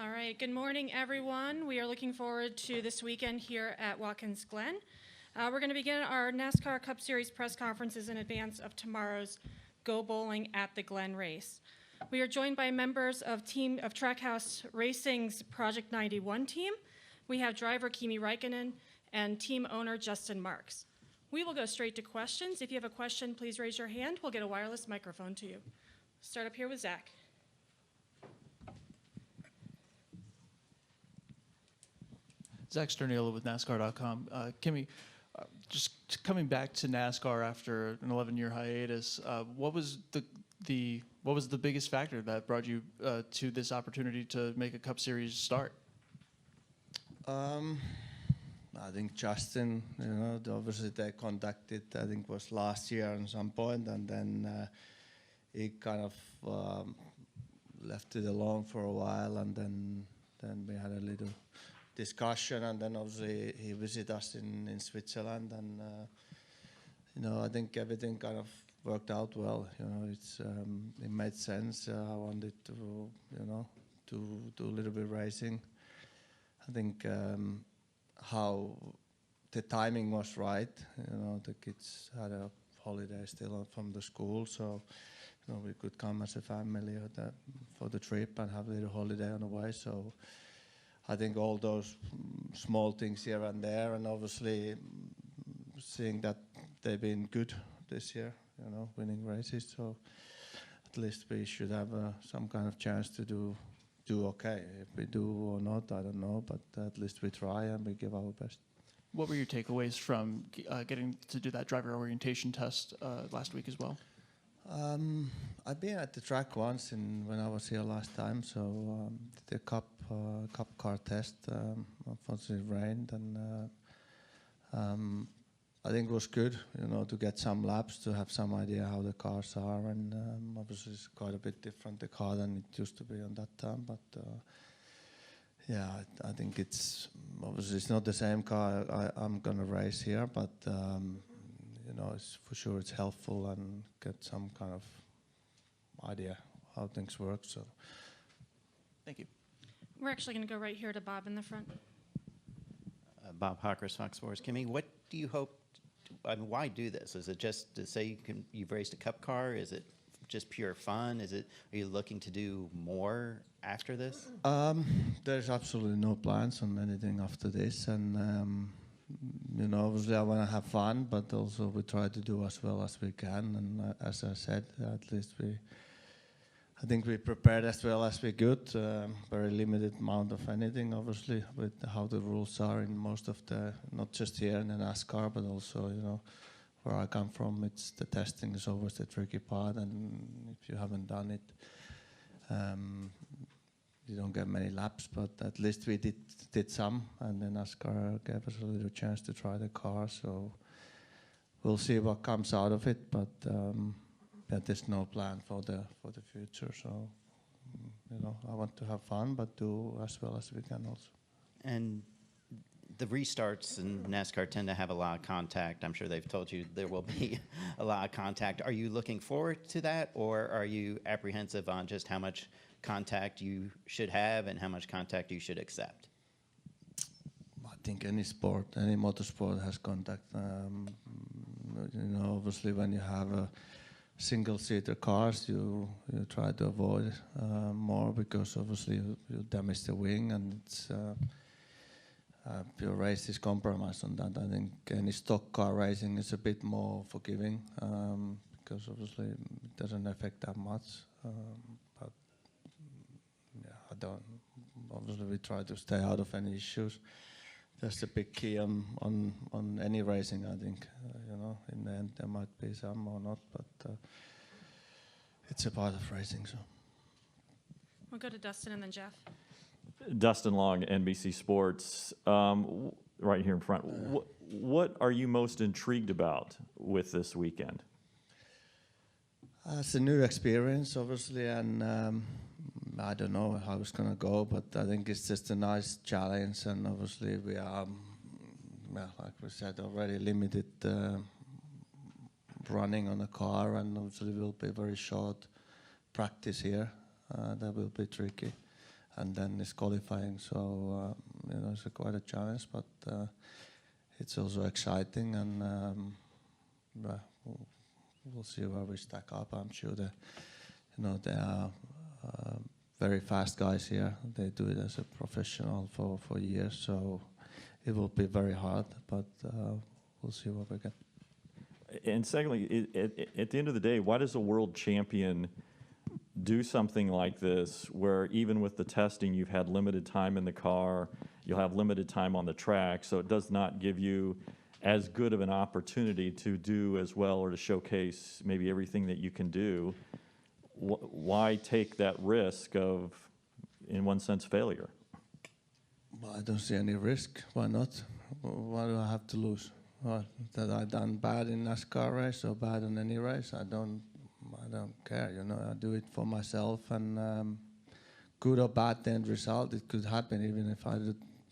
All right, good morning, everyone. We are looking forward to this weekend here at Watkins Glen. We're going to begin our NASCAR Cup Series press conferences in advance of tomorrow's Go Bowling at the Glen race. We are joined by members of Trackhouse Racing's Project 91 team. We have driver Kimi Raikkonen and team owner Justin Marks. We will go straight to questions. If you have a question, please raise your hand. We'll get a wireless microphone to you. Start up here with Zach. Zach Sterniolo with NASCAR.com. Kimi, just coming back to NASCAR after an 11-year hiatus, what was the biggest factor that brought you to this opportunity to make a Cup Series start? I think Justin, obviously they contacted, I think it was last year at some point, and then he kind of left it alone for a while, and then we had a little discussion, and then obviously he visited us in Switzerland, and I think everything kind of worked out well. It made sense. I wanted to do a little bit of racing. I think how the timing was right. The kids had a holiday still from the school, so we could come as a family for the trip and have a little holiday on the way. So I think all those small things here and there, and obviously seeing that they've been good this year, winning races. So at least we should have some kind of chance to do okay. If we do or not, I don't know, but at least we try and we give our best. What were your takeaways from getting to do that driver orientation test last week as well? I've been at the track once when I was here last time, so the cup car test. Unfortunately, it rained, and I think it was good, to get some laps to have some idea how the cars are, and obviously it's quite a bit different the car than it used to be on that time. But I think it's obviously it's not the same car I'm gonna race here, but it's for sure it's helpful and get some kind of idea how things work. So, thank you. We're actually going to go right here to Bob in the front. Bob Hockers, Fox Sports. Kimi, what do you hope? Why do this? Is it just to say you've raced a cup car? Is it just pure fun? Are you looking to do more after this? There's absolutely no plans on anything after this, and obviously I want to have fun, but also we try to do as well as we can. And as I said, at least I think we prepared as well as we could. Very limited amount of anything, obviously, with how the rules are in most of not just here in the NASCAR, but also, where I come from, it's the testing is always the tricky part, and if you haven't done it, you don't get many laps, but at least we did some, and then NASCAR gave us a little chance to try the car, so we'll see what comes out of it, but there's no plan for the future, so I want to have fun, but do as well as we can also. And the restarts in NASCAR tend to have a lot of contact. I'm sure they've told you there will be a lot of contact. Are you looking forward to that, or are you apprehensive on just how much contact you should have and how much contact you should accept? I think any sport, any motorsport has contact. Obviously when you have single-seater cars, you try to avoid more, because obviously you damage the wing, and it's your race is compromised on that. I think any stock car racing is a bit more forgiving, because obviously it doesn't affect that much. But obviously we try to stay out of any issues. That's the big key on any racing, I think. In the end there might be some or not, but it's a part of racing. So We'll go to Dustin and then Jeff. Dustin Long, NBC Sports, right here in front. What are you most intrigued about with this weekend? It's a new experience, obviously, and I don't know how it's going to go, but I think it's just a nice challenge, and obviously we are, like we said already, limited running on a car, and obviously will be very short practice here. That will be tricky. and then it's qualifying. So it's quite a challenge, but it's also exciting, and we'll see where we stack up. I'm sure that they are very fast guys here. They do it as a professional for years, so it will be very hard, but we'll see what we get. And secondly, at the end of the day, why does a world champion do something like this, where even with the testing, you've had limited time in the car, you'll have limited time on the track, so it does not give you as good of an opportunity to do as well or to showcase maybe everything that you can do? Why take that risk of, in one sense, failure? Well, I don't see any risk. Why not? What do I have to lose? What, that I done bad in NASCAR race or bad in any race? I don't care. I do it for myself, and good or bad the end result, it could happen. Even if I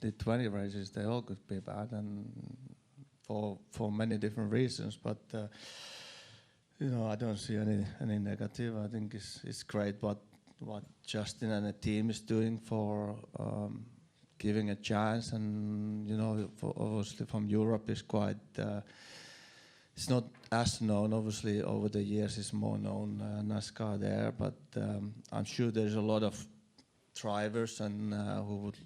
did 20 races, they all could be bad, and for many different reasons. But I don't see any negative. I think it's great what Justin and the team is doing for giving a chance, and obviously from Europe is quite. It's not as known. Obviously, over the years, it's more known NASCAR there, but I'm sure there's a lot of drivers and who would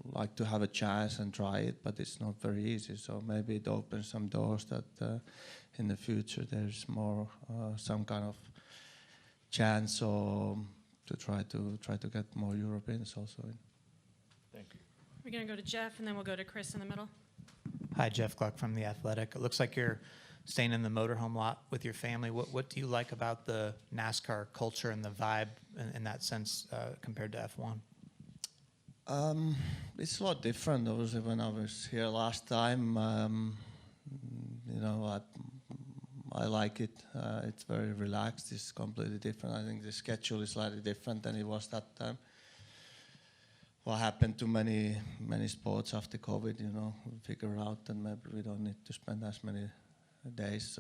like to have a chance and try it, but it's not very easy. So maybe it opens some doors that in the future there's more some kind of chance or to try to get more Europeans also in. Thank you. We're going to go to Jeff, and then we'll go to Chris in the middle. Hi, Jeff Gluck from The Athletic. It looks like you're staying in the motorhome lot with your family. What do you like about the NASCAR culture and the vibe in that sense compared to F1? It's a lot different. Obviously, when I was here last time, I like it. It's very relaxed. It's completely different. I think the schedule is slightly different than it was that time. What happened to many sports after COVID, we figure out that maybe we don't need to spend as many days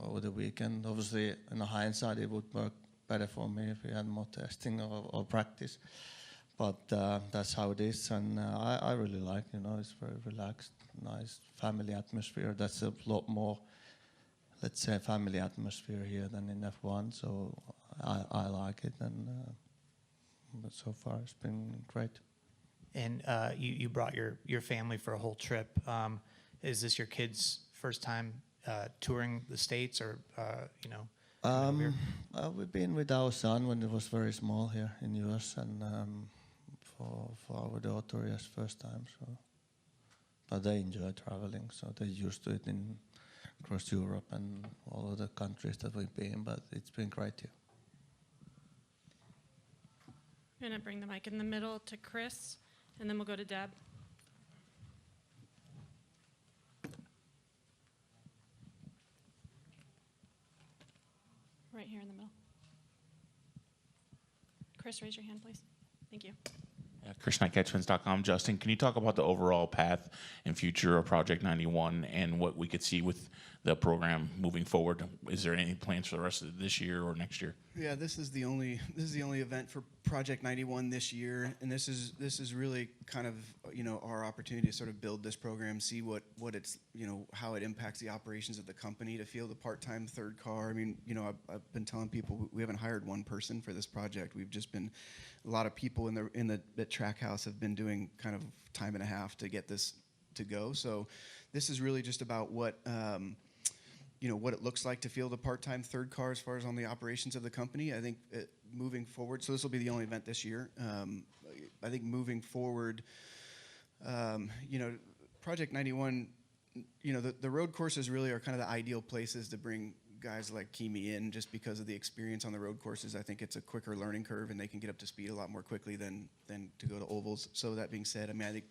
over the weekend. Obviously, in hindsight, it would work better for me if we had more testing or practice. But that's how it is, and I really like, it's very relaxed, nice family atmosphere. That's a lot more, let's say, family atmosphere here than in F1, so I like it, and but so far it's been great. And you brought your family for a whole trip. Is this your kids' first time touring the States, or we've been with our son when he was very small here in US, and for our daughter, yes, first time. So, but they enjoy traveling, so they're used to it across Europe and all of the countries that we've been. But it's been great here. I'm going to bring the mic in the middle to Chris, and then we'll go to Deb. Right here in the middle. Chris, raise your hand, please. Thank you. Chris@catchwins.com. Justin, can you talk about the overall path and future of Project 91 and what we could see with the program moving forward? Is there any plans for the rest of this year or next year? Yeah, this is the only event for Project 91 this year, and this is really kind of our opportunity to sort of build this program, see what it's how it impacts the operations of the company, to field a part-time third car. I mean, I've been telling people we haven't hired one person for this project. We've just been a lot of people in the track house have been doing kind of time and a half to get this to go. So this is really just about what it looks like to field a part-time third car as far as on the operations of the company. I think moving forward, so this will be the only event this year. I think moving forward, Project 91, the road courses really are kind of the ideal places to bring guys like Kimi in, just because of the experience on the road courses. I think it's a quicker learning curve, and they can get up to speed a lot more quickly than to go to ovals. So that being said, I mean, I think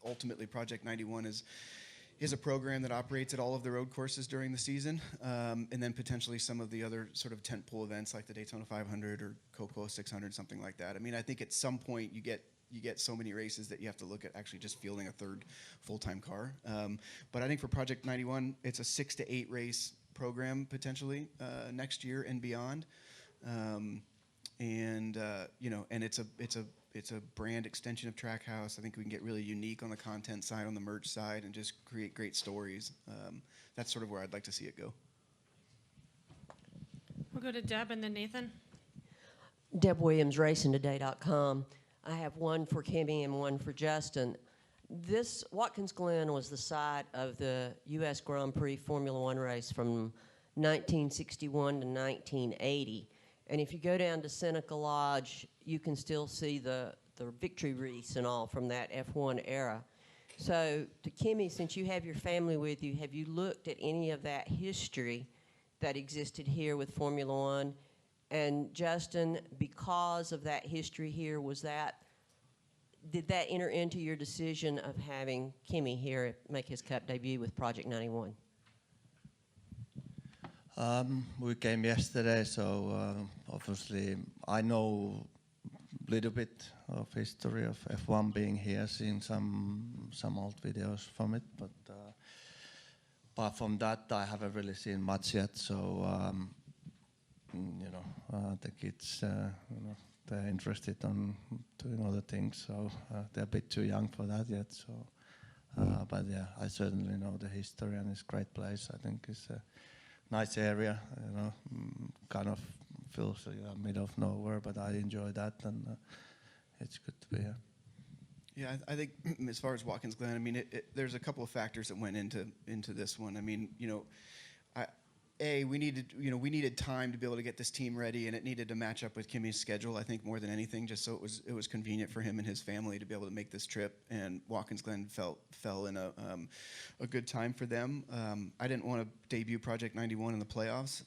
ultimately Project 91 is a program that operates at all of the road courses during the season, and then potentially some of the other sort of tentpole events like the Daytona 500 or Cocoa 600, something like that. I mean, I think at some point you get so many races that you have to look at actually just fielding a third full-time car. But I think for Project 91, it's a 6 to 8 race program potentially next year and beyond. and and it's a brand extension of Trackhouse. I think we can get really unique on the content side, on the merch side, and just create great stories. That's sort of where I'd like to see it go. We'll go to Deb and then Nathan. Deb Williams, RacingToday.com. I have one for Kimmy and one for Justin. This Watkins Glen was the site of the U.S. Grand Prix Formula One race from 1961 to 1980. And if you go down to Seneca Lodge, you can still see the victory wreaths and all from that F1 era. So, to Kimmy, since you have your family with you, have you looked at any of that history that existed here with Formula One? And Justin, because of that history here, did that enter into your decision of having Kimi here make his Cup debut with Project 91? We came yesterday, so obviously I know a little bit of history of F1 being here, seeing some old videos from it, but apart from that, I haven't really seen much yet. So the kids, they're interested on doing other things, so they're a bit too young for that yet. So, but yeah, I certainly know the history, and it's a great place. I think it's a nice area, kind of feels middle of nowhere, but I enjoy that, and it's good to be here. Yeah, I think as far as Watkins Glen, I mean, there's a couple of factors that went into this one. I mean, we needed time to be able to get this team ready, and it needed to match up with Kimi's schedule, I think, more than anything, just so it was convenient for him and his family to be able to make this trip. And Watkins Glen fell in a good time for them. I didn't want to debut Project 91 in the playoffs.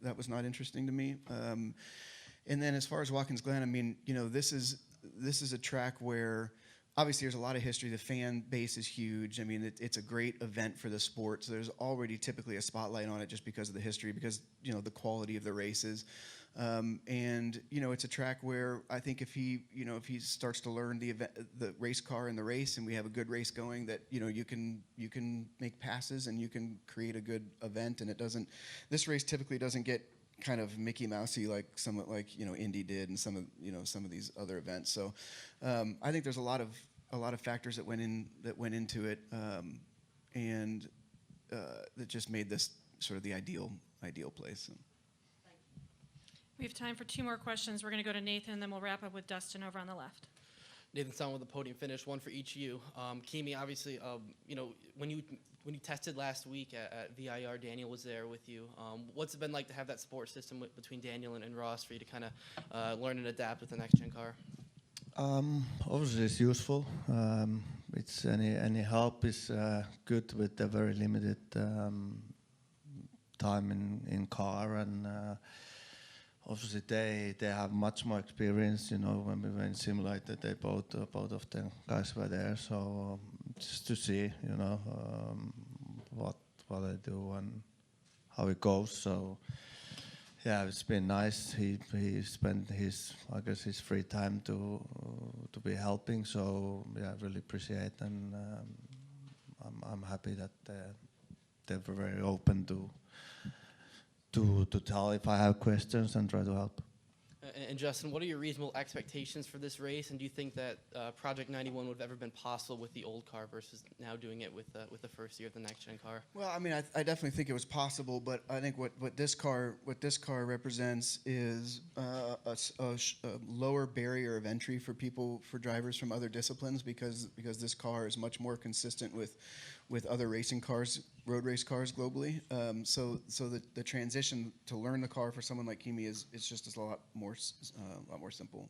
That was not interesting to me. And then as far as Watkins Glen, I mean, this is a track where obviously there's a lot of history. The fan base is huge. I mean, it's a great event for the sport. So there's already typically a spotlight on it just because of the history, because, the quality of the races. And, it's a track where I think if he starts to learn the race car and the race, and we have a good race going, that, you can make passes and you can create a good event. And this race typically doesn't get kind of Mickey Mousey like Indy did, and some of these other events. So I think there's a lot of factors that went into it, and that just made this sort of the ideal place. We have time for 2 more questions. We're going to go to Nathan, and then we'll wrap up with Dustin over on the left. Nathan Stone with the podium finish, one for each of you. Kimi, obviously, when you tested last week at VIR, Daniel was there with you. What's it been like to have that support system between Daniel and Ross for you to kind of learn and adapt with the next-gen car? Obviously, it's useful. It's any help is good with a very limited time in car, and obviously they have much more experience. When we were in simulator, they both of the guys were there, so just to see what they do and how it goes. So yeah, it's been nice. He spent his free time to be helping. So yeah, I really appreciate, and I'm happy that they're very open to tell if I have questions and try to help. And Justin, what are your reasonable expectations for this race? And do you think that Project 91 would have ever been possible with the old car versus now doing it with the first year of the next-gen car? Well, I mean, I definitely think it was possible, but I think what this car represents is a lower barrier of entry for drivers from other disciplines, because this car is much more consistent with other racing cars, road race cars globally. So the transition to learn the car for someone like Kimi is just a lot more simple.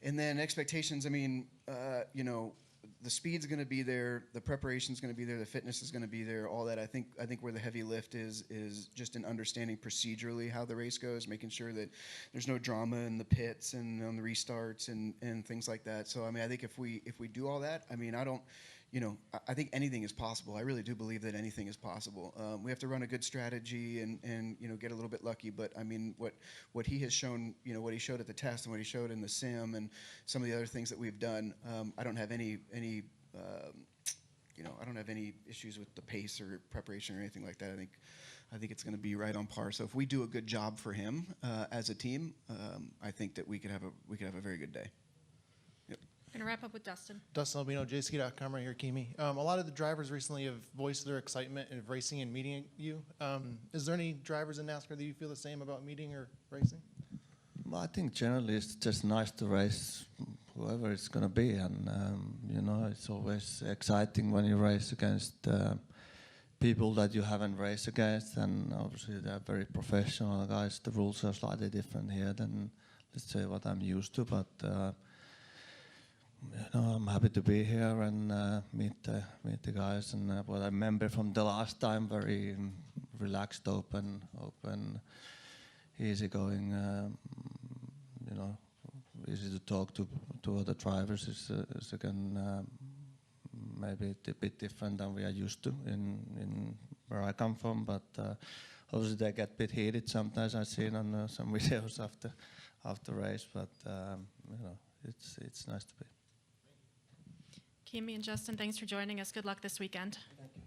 And then expectations, I mean, the speed's going to be there, the preparation's going to be there, the fitness is going to be there, all that. I think where the heavy lift is just in understanding procedurally how the race goes, making sure that there's no drama in the pits and on the restarts and things like that. So I mean, I think if we do all that, I mean, I think anything is possible. I really do believe that anything is possible. We have to run a good strategy and get a little bit lucky. But I mean, what he has shown, what he showed at the test and what he showed in the sim and some of the other things that we've done, I don't have any issues with the pace or preparation or anything like that. I think I think it's going to be right on par. So if we do a good job for him as a team, I think that we could have a very good day. Going to wrap up with Dustin. Dustin Albino, JSK.com right here, Kimi. A lot of the drivers recently have voiced their excitement of racing and meeting you. Is there any drivers in NASCAR that you feel the same about meeting or racing? Well, I think generally it's just nice to race whoever it's going to be, and you know, it's always exciting when you race against people that you haven't raced against, and obviously they're very professional guys. The rules are slightly different here than, let's say, what I'm used to, but you know, I'm happy to be here and meet the guys. And what I remember from the last time, very relaxed, open, easygoing. You know, easy to talk to other drivers. Is again maybe a bit different than we are used to in where I come from. But obviously they get a bit heated sometimes. I've seen on some videos after race, but you know, it's nice to be. Kimi and Justin, thanks for joining us. Good luck this weekend. Thank you.